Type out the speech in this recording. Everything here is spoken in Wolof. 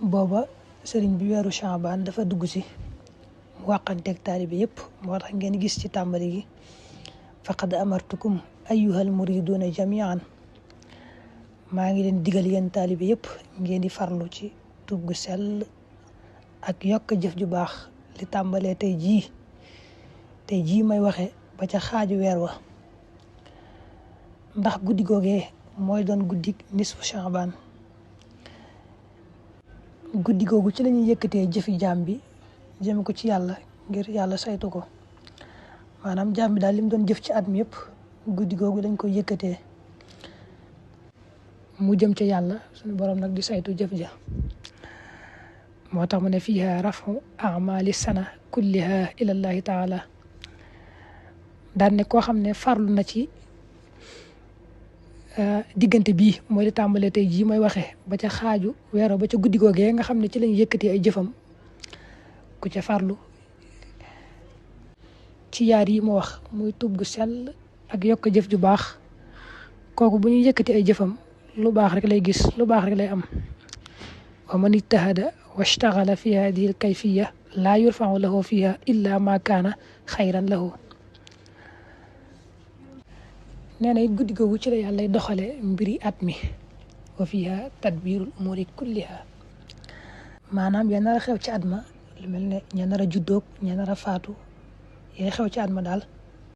booba sëriñ bi weeru Shaabaan dafa dugg si mu wàqanteeg taalibe yëpp moo tax ngeen gis ci tàmbali gi faqad amartukum ayyuhal muriduuna jamian maa ngi leen digal yéen taalibe yëpp ngeen di farlu ci tuub gu sell ak yokk jëf ju baax li tàmbalee tey jii may waxe ba ca xaaju weer wa ndax guddi googee mooy doon guddi nisfu Shaabaan guddi googu ci lañuy yëkkatee jëfi jaam bi jëme ko ci yàlla ngir yàlla saytu ko maanaam jaam bi daal lim doon jëf ci at mi yëpp guddi googu dañ koy yëkkatee mu jëm ca yàlla suñu borom nag di saytu jëf ja moo tax mu ne fiiha rafu amali sana kulliha ilallahi taala daan ne koo xam ne farlu na ci diggante bii mooy di tàmbalee tey jii may waxee ba ca xaaju weero ba ca guddi googee nga xam ne ci lañ yëkkatee ay jëfam ku ca farlu ci yaar yi ma wax muy tuub gu sell ak yokk jëf ju baax kooku bu ñuy yëkkati ay jëfam lu baax rek lay gis lu baax rek lay am wa man ijtahada washtaghala fi hadihi alkayfiya laa yurfau lahu fiha illa ma kaana xayran lahu nee na it guddi googu ci la yàlla doxale mbiri at mi wa fiha tadbirul umuri kulliha maanaam ya nar a xew ci at ma lu mel ne ña nar a juddoog ña nar a faatu yee xew ci at ma daal